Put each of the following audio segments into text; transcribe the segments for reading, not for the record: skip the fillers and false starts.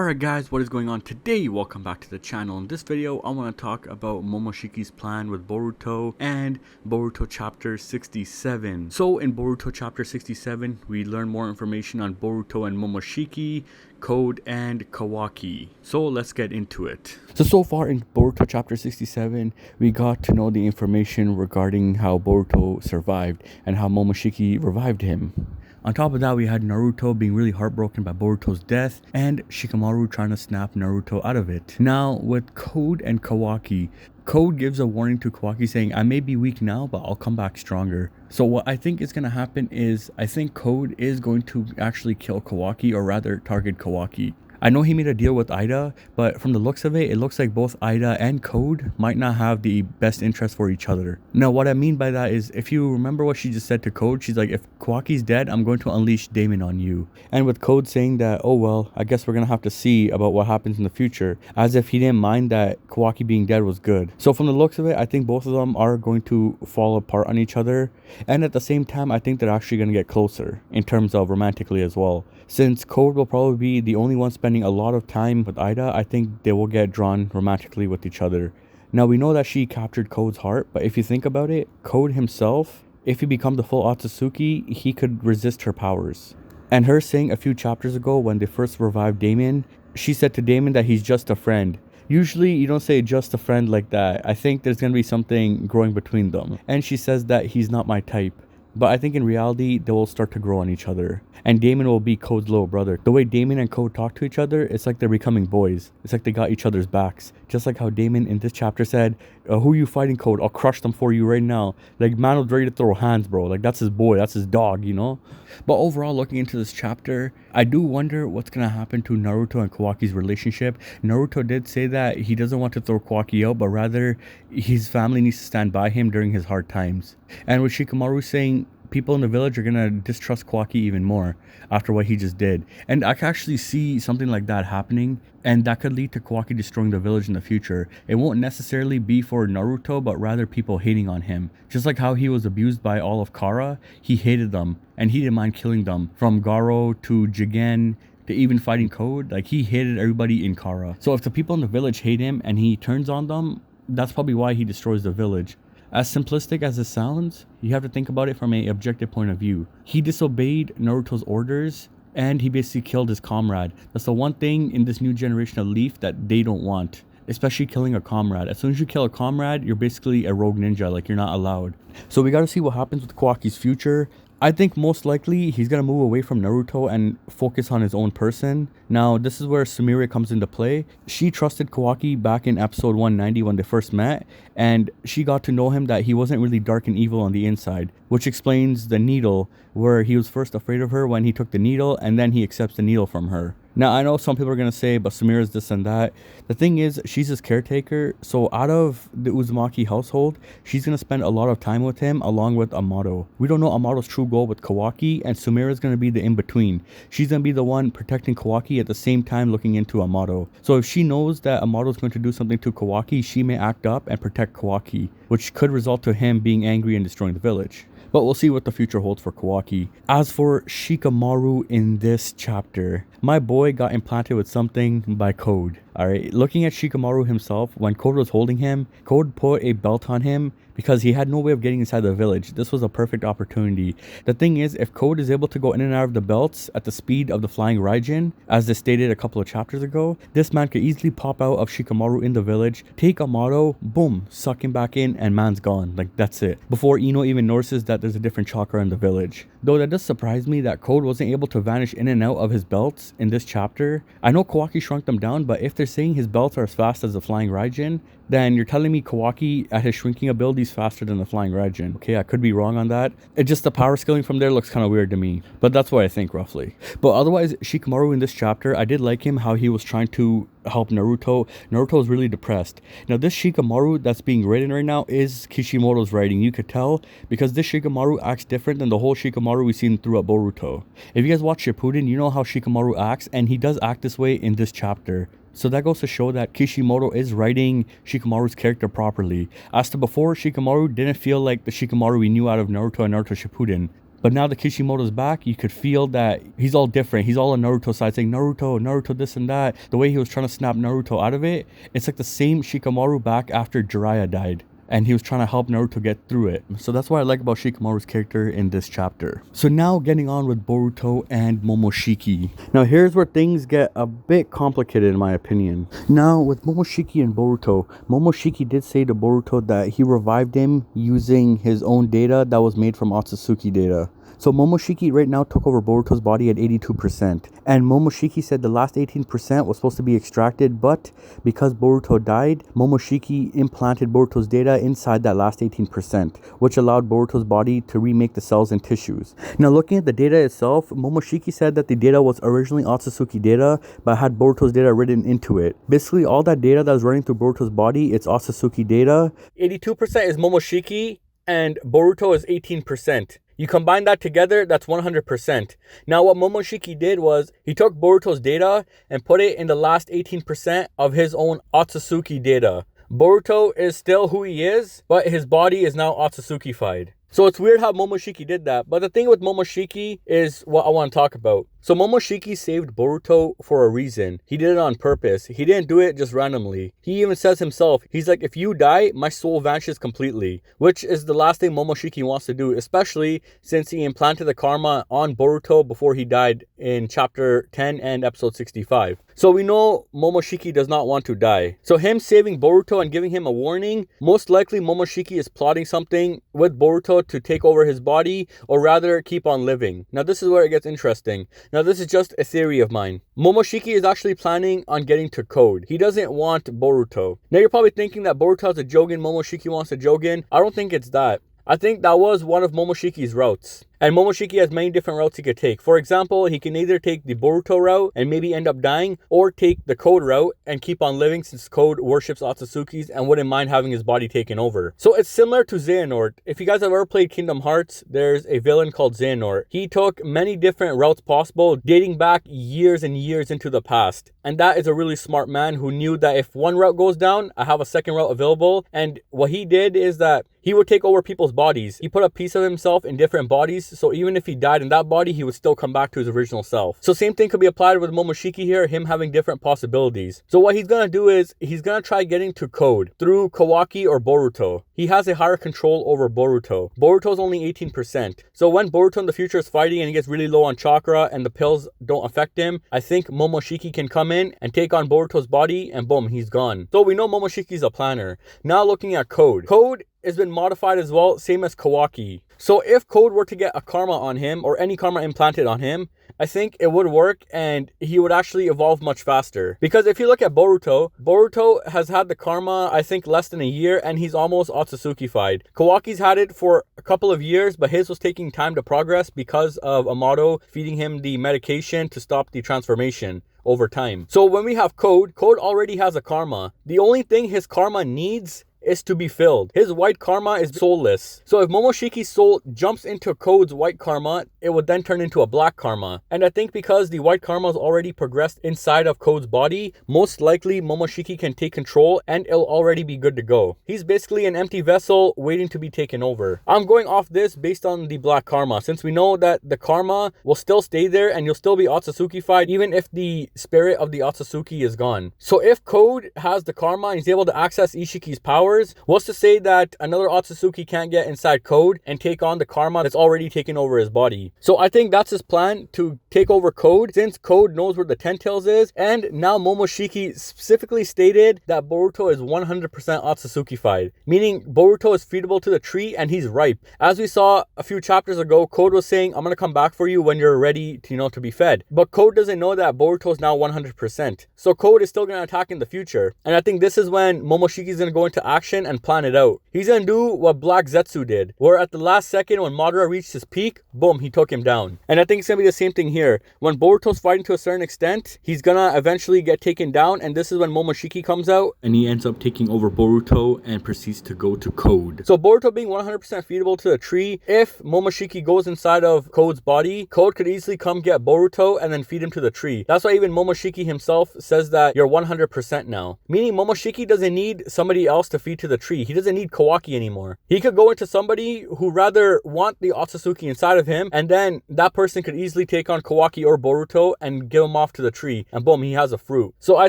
Alright guys, what is going on today? Welcome back to the channel. In this video, I want to talk about Momoshiki's plan with Boruto and Boruto chapter 67. So in Boruto chapter 67, we learn more information on Boruto and Momoshiki, code, and kawaki. So let's get into it. So far in Boruto chapter 67, we got to know the information regarding how Boruto survived and how Momoshiki revived him. On top of that, we had Naruto being really heartbroken by Boruto's death and Shikamaru trying to snap Naruto out of it. Now with Code and Kawaki, Code gives a warning to Kawaki saying, I may be weak now, but I'll come back stronger. So what I think is going to happen is, I think Code is going to actually kill Kawaki, or rather target Kawaki. I know he made a deal with Iida, but from the looks of it, it looks like both Iida and Code might not have the best interest for each other. Now, what I mean by that is, if you remember what she just said to Code, she's like, if Kawaki's dead, I'm going to unleash Daemon on you. And with Code saying that, oh well, I guess we're going to have to see about what happens in the future, as if he didn't mind that Kawaki being dead was good. So from the looks of it, I think both of them are going to fall apart on each other. And at the same time, I think they're actually going to get closer, in terms of romantically as well. Since Code will probably be the only one spending a lot of time with Iida, I think they will get drawn romantically with each other. Now we know that she captured Code's heart, but if you think about it, Code himself, if he becomes the full otsutsuki, he could resist her powers. And her saying a few chapters ago when they first revived Daemon, she said to Daemon that he's just a friend. Usually you don't say just a friend like that. I think there's going to be something growing between them. And she says that he's not my type. But I think in reality, they will start to grow on each other. And Daemon will be Code's little brother. The way Daemon and Code talk to each other, it's like they're becoming boys. It's like they got each other's backs. Just like how Daemon in this chapter said, who are you fighting, Code? I'll crush them for you right now. Like, man was ready to throw hands, bro. Like, that's his boy. That's his dog, you know? But overall, looking into this chapter, I do wonder what's going to happen to Naruto and Kawaki's relationship. Naruto did say that he doesn't want to throw Kawaki out, but rather his family needs to stand by him during his hard times. And with Shikamaru saying, people in the village are going to distrust Kawaki even more after what he just did. And I can actually see something like that happening, and that could lead to Kawaki destroying the village in the future. It won't necessarily be for Naruto, but rather people hating on him. Just like how he was abused by all of Kara, he hated them, and he didn't mind killing them. From Garo to Jigen to even fighting Code, like he hated everybody in Kara. So if the people in the village hate him and he turns on them, that's probably why he destroys the village. As simplistic as it sounds, you have to think about it from an objective point of view. He disobeyed Naruto's orders, and he basically killed his comrade. That's the one thing in this new generation of Leaf that they don't want, especially killing a comrade. As soon as you kill a comrade, you're basically a rogue ninja, like you're not allowed. So we gotta see what happens with Kawaki's future. I think most likely he's going to move away from Naruto and focus on his own person. Now, this is where Sumire comes into play. She trusted Kawaki back in episode 190 when they first met, and she got to know him that he wasn't really dark and evil on the inside, which explains the needle, where he was first afraid of her when he took the needle, and then he accepts the needle from her. Now, I know some people are going to say, but Sumire is this and that. The thing is, she's his caretaker, so out of the Uzumaki household, she's going to spend a lot of time with him, along with Amato. We don't know Amato's true goal with Kawaki, and Sumire is going to be the in-between. She's going to be the one protecting Kawaki at the same time looking into Amato. So if she knows that Amato is going to do something to Kawaki, she may act up and protect Kawaki, which could result to him being angry and destroying the village. But we'll see what the future holds for Kawaki. As for Shikamaru in this chapter, my boy got implanted with something by Code. Alright, looking at Shikamaru himself, when Code was holding him, Code put a belt on him because he had no way of getting inside the village. This was a perfect opportunity. The thing is, if Code is able to go in and out of the belts at the speed of the flying Raijin, as they stated a couple of chapters ago, this man could easily pop out of Shikamaru in the village, take Amato, boom, suck him back in, and man's gone. Like, that's it. Before Ino even notices that there's a different chakra in the village. Though that does surprise me that Code wasn't able to vanish in and out of his belts in this chapter. I know Kawaki shrunk them down, but if they're saying his belts are as fast as the flying Raijin, then you're telling me Kawaki at his shrinking ability is faster than the flying Raijin. Okay, I could be wrong on that. It just, the power scaling from there looks kind of weird to me, but that's what I think roughly. But otherwise, Shikamaru in this chapter, I did like him, how he was trying to help Naruto. Naruto is really depressed. Now this Shikamaru that's being written right now is Kishimoto's writing. You could tell because this Shikamaru acts different than the whole Shikamaru we've seen throughout Boruto. If you guys watch Shippuden, you know how Shikamaru acts, and he does act this way in this chapter. So that goes to show that Kishimoto is writing Shikamaru's character properly. As to before, Shikamaru didn't feel like the Shikamaru we knew out of Naruto and Naruto Shippuden. But now that Kishimoto's back, you could feel that he's all different. He's all on Naruto side saying, Naruto, Naruto, this and that. The way he was trying to snap Naruto out of it, it's like the same Shikamaru back after Jiraiya died. And he was trying to help Naruto get through it. So that's what I like about Shikamaru's character in this chapter. So now getting on with Boruto and Momoshiki. Now here's where things get a bit complicated in my opinion. Now with Momoshiki and Boruto, Momoshiki did say to Boruto that he revived him using his own data that was made from Otsutsuki data. So Momoshiki right now took over Boruto's body at 82%. And Momoshiki said the last 18% was supposed to be extracted, but because Boruto died, Momoshiki implanted Boruto's data inside that last 18%, which allowed Boruto's body to remake the cells and tissues. Now looking at the data itself, Momoshiki said that the data was originally Otsutsuki data, but had Boruto's data written into it. Basically all that data that was running through Boruto's body, it's Otsutsuki data. 82% is Momoshiki and Boruto is 18%. You combine that together, that's 100%. Now what Momoshiki did was, he took Boruto's data and put it in the last 18% of his own Otsutsuki data. Boruto is still who he is, but his body is now Otsutsukified. So it's weird how Momoshiki did that, but the thing with Momoshiki is what I want to talk about. So Momoshiki saved Boruto for a reason. He did it on purpose. He didn't do it just randomly. He even says himself, he's like, if you die, my soul vanishes completely. Which is the last thing Momoshiki wants to do, especially since he implanted the karma on Boruto before he died in chapter 10 and episode 65. So we know Momoshiki does not want to die. So him saving Boruto and giving him a warning, most likely Momoshiki is plotting something with Boruto to take over his body, or rather keep on living. Now this is where it gets interesting. Now this is just a theory of mine. Momoshiki is actually planning on getting to Code. He doesn't want Boruto. Now you're probably thinking that Boruto has a Jougan, Momoshiki wants a Jougan. I don't think it's that. I think that was one of Momoshiki's routes. And Momoshiki has many different routes he could take. For example, he can either take the Boruto route and maybe end up dying, or take the Code route and keep on living since Code worships Otsutsukis and wouldn't mind having his body taken over. So it's similar to Xehanort. If you guys have ever played Kingdom Hearts, there's a villain called Xehanort. He took many different routes possible, dating back years and years into the past. And that is a really smart man who knew that if one route goes down, I have a second route available. And what he did is that he would take over people's bodies. He put a piece of himself in different bodies, so even if he died in that body, he would still come back to his original self. So same thing could be applied with Momoshiki here, him having different possibilities. So what he's gonna do is, he's gonna try getting to Code through Kawaki or Boruto. He has a higher control over Boruto. Boruto's only 18%. So when Boruto in the future is fighting and he gets really low on chakra and the pills don't affect him, I think Momoshiki can come in and take on Boruto's body and boom, he's gone. So we know Momoshiki's a planner. Now looking at Code. Code has been modified as well, same as Kawaki. So if Code were to get a karma on him, or any karma implanted on him, I think it would work and he would actually evolve much faster. Because if you look at Boruto, Boruto has had the karma, I think, less than a year, and he's almost Otsutsukified. Kawaki's had it for a couple of years, but his was taking time to progress because of Amato feeding him the medication to stop the transformation over time. So when we have Code, Code already has a karma. The only thing his karma needs is to be filled. His white karma is soulless. So if Momoshiki's soul jumps into Code's white karma, it would then turn into a black karma. And I think because the white karma is already progressed inside of Code's body, most likely Momoshiki can take control and it'll already be good to go. He's basically an empty vessel waiting to be taken over. I'm going off this based on the black karma, since we know that the karma will still stay there and you'll still be Otsutsukified even if the spirit of the Otsutsuki is gone. So if Code has the karma and he's able to access Ishiki's power, what's to say that another Otsutsuki can't get inside Code and take on the karma that's already taken over his body? So I think that's his plan, to take over Code, since Code knows where the 10 tails is. And now Momoshiki specifically stated that Boruto is 100% Otsutsukified, meaning Boruto is feedable to the tree and he's ripe. As we saw a few chapters ago, Code was saying, I'm gonna come back for you when you're ready to, to be fed. But Code doesn't know that Boruto is now 100%. So Code is still gonna attack in the future. And I think this is when Momoshiki is gonna go into action action and plan it out. He's gonna do what Black Zetsu did, where at the last second when Madara reached his peak, boom, he took him down. And I think it's gonna be the same thing here. When Boruto's fighting to a certain extent, he's gonna eventually get taken down, and this is when Momoshiki comes out and he ends up taking over Boruto and proceeds to go to Code. So Boruto being 100% feedable to the tree, if Momoshiki goes inside of Code's body, Code could easily come get Boruto and then feed him to the tree. That's why even Momoshiki himself says that you're 100% now. Meaning Momoshiki doesn't need somebody else to feed to the tree. He doesn't need Kawaki anymore. He could go into somebody who rather want the otsutsuki inside of him, and then that person could easily take on Kawaki or Boruto and give him off to the tree, and boom, he has a fruit. So I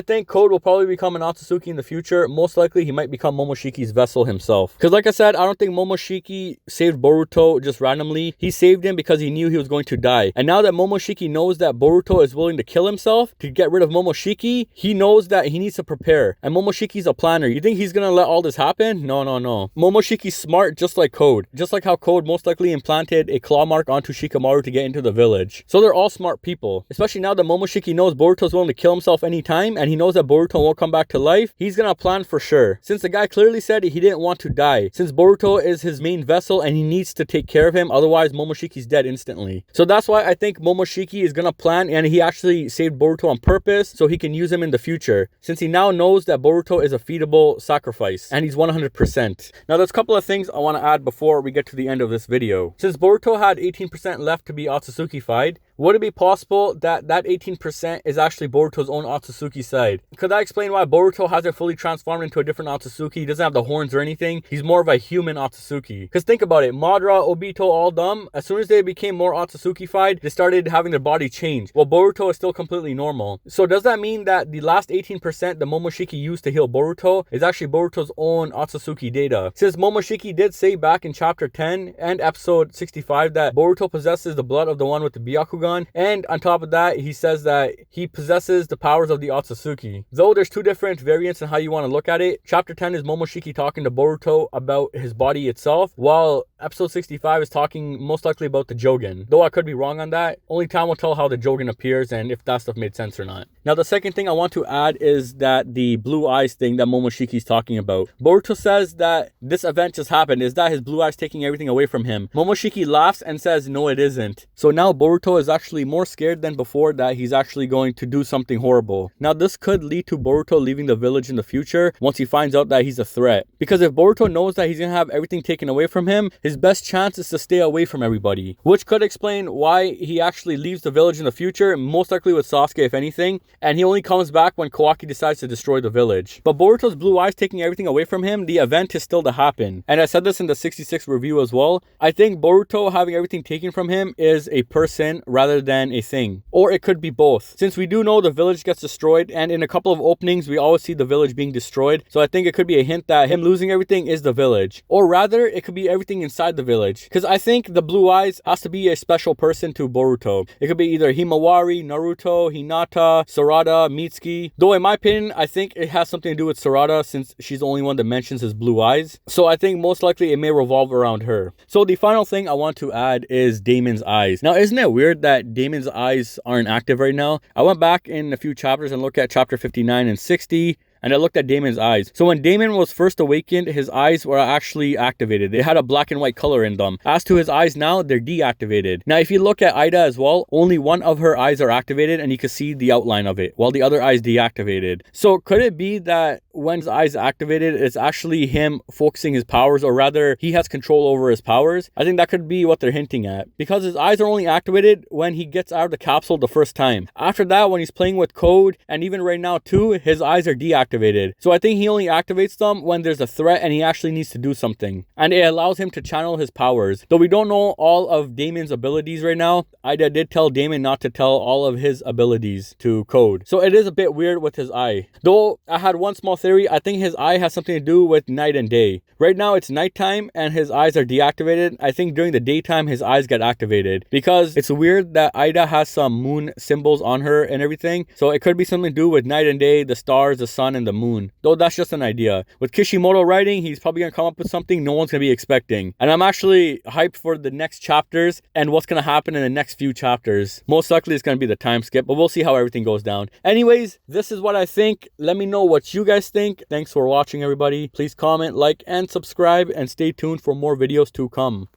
think Code will probably become an otsutsuki in the future. Most likely he might become Momoshiki's vessel himself. Because like I said, I don't think Momoshiki saved Boruto just randomly. He saved him because he knew he was going to die. And now that Momoshiki knows that Boruto is willing to kill himself to get rid of Momoshiki, he knows that he needs to prepare. And Momoshiki's a planner. You think he's gonna let all this happen? No. Momoshiki's smart just like Code. Just like how Code most likely implanted a claw mark onto Shikamaru to get into the village. So they're all smart people. Especially now that Momoshiki knows Boruto's willing to kill himself anytime, and he knows that Boruto won't come back to life, he's gonna plan for sure. Since the guy clearly said he didn't want to die. Since Boruto is his main vessel and he needs to take care of him, otherwise Momoshiki's dead instantly. So that's why I think Momoshiki is gonna plan, and he actually saved Boruto on purpose so he can use him in the future. Since he now knows that Boruto is a feedable sacrifice, and he's 100%. Now there's a couple of things I want to add before we get to the end of this video. Since Boruto had 18% left to be otsutsuki-fied, would it be possible that that 18% is actually Boruto's own otsutsuki side? Could that explain why Boruto hasn't fully transformed into a different otsutsuki? He doesn't have the horns or anything. He's more of a human otsutsuki. Because think about it, Madara, Obito, all them, as soon as they became more otsutsuki-fied, they started having their body change. While Boruto is still completely normal. So does that mean that the last 18% the Momoshiki used to heal Boruto is actually Boruto's own otsutsuki data? Since Momoshiki did say back in chapter 10 and episode 65 that Boruto possesses the blood of the one with the Byakugan, and on top of that, he says that he possesses the powers of the otsutsuki. Though there's two different variants in how you want to look at it. Chapter 10 is Momoshiki talking to Boruto about his body itself, while episode 65 is talking most likely about the jougan. Though I could be wrong on that. Only time will tell how the jougan appears and if that stuff made sense or not. Now the second thing I want to add is that the blue eyes thing that Momoshiki's talking about. Boruto says that this event just happened. Is that his blue eyes taking everything away from him? Momoshiki laughs and says no, it isn't. So now Boruto is actually more scared than before that he's actually going to do something horrible. Now this could lead to Boruto leaving the village in the future once he finds out that he's a threat. Because if Boruto knows that he's gonna have everything taken away from him, his best chance is to stay away from everybody. Which could explain why he actually leaves the village in the future, most likely with Sasuke if anything, and he only comes back when Kawaki decides to destroy the village. But Boruto's blue eyes taking everything away from him, the event is still to happen. And I said this in the 66 review as well. I think Boruto having everything taken from him is a person rather than a thing. Or it could be both. Since we do know the village gets destroyed, and in a couple of openings we always see the village being destroyed. So I think it could be a hint that him losing everything is the village. Or rather, it could be everything inside the village. Because I think the blue eyes has to be a special person to Boruto. It could be either Himawari, Naruto, Hinata, Sarada, Mitsuki. Though in my opinion, I think it has something to do with Sarada since she's the only one that mentions his blue eyes. So I think most likely it may revolve around her. So the final thing I want to add is Damon's eyes. Now isn't it weird that Damon's eyes aren't active right now? I went back in a few chapters and looked at chapter 59 and 60. And I looked at Damon's eyes. So when Damon was first awakened, his eyes were actually activated. They had a black and white color in them. As to his eyes now, they're deactivated. Now, if you look at Ida as well, only one of her eyes are activated and you can see the outline of it, while the other eye is deactivated. So could it be that when his eyes activated, it's actually him focusing his powers, or rather, he has control over his powers? I think that could be what they're hinting at. Because his eyes are only activated when he gets out of the capsule the first time. After that, when he's playing with Code, and even right now too, his eyes are deactivated. So I think he only activates them when there's a threat and he actually needs to do something. And it allows him to channel his powers. Though we don't know all of Damon's abilities right now, Ida did tell Damon not to tell all of his abilities to Code. So it is a bit weird with his eye. Though I had one small theory, I think his eye has something to do with night and day. Right now it's nighttime and his eyes are deactivated. I think during the daytime his eyes get activated. Because it's weird that Ida has some moon symbols on her and everything. So it could be something to do with night and day, the stars, the sun, and and the moon. Though that's just an idea. With Kishimoto writing, he's probably gonna come up with something no one's gonna be expecting. And I'm actually hyped for the next chapters and what's gonna happen in the next few chapters. Most likely it's gonna be the time skip, but we'll see how everything goes down. Anyways, this is what I think. Let me know what you guys think. Thanks for watching, everybody. Please comment, like, and subscribe, and stay tuned for more videos to come.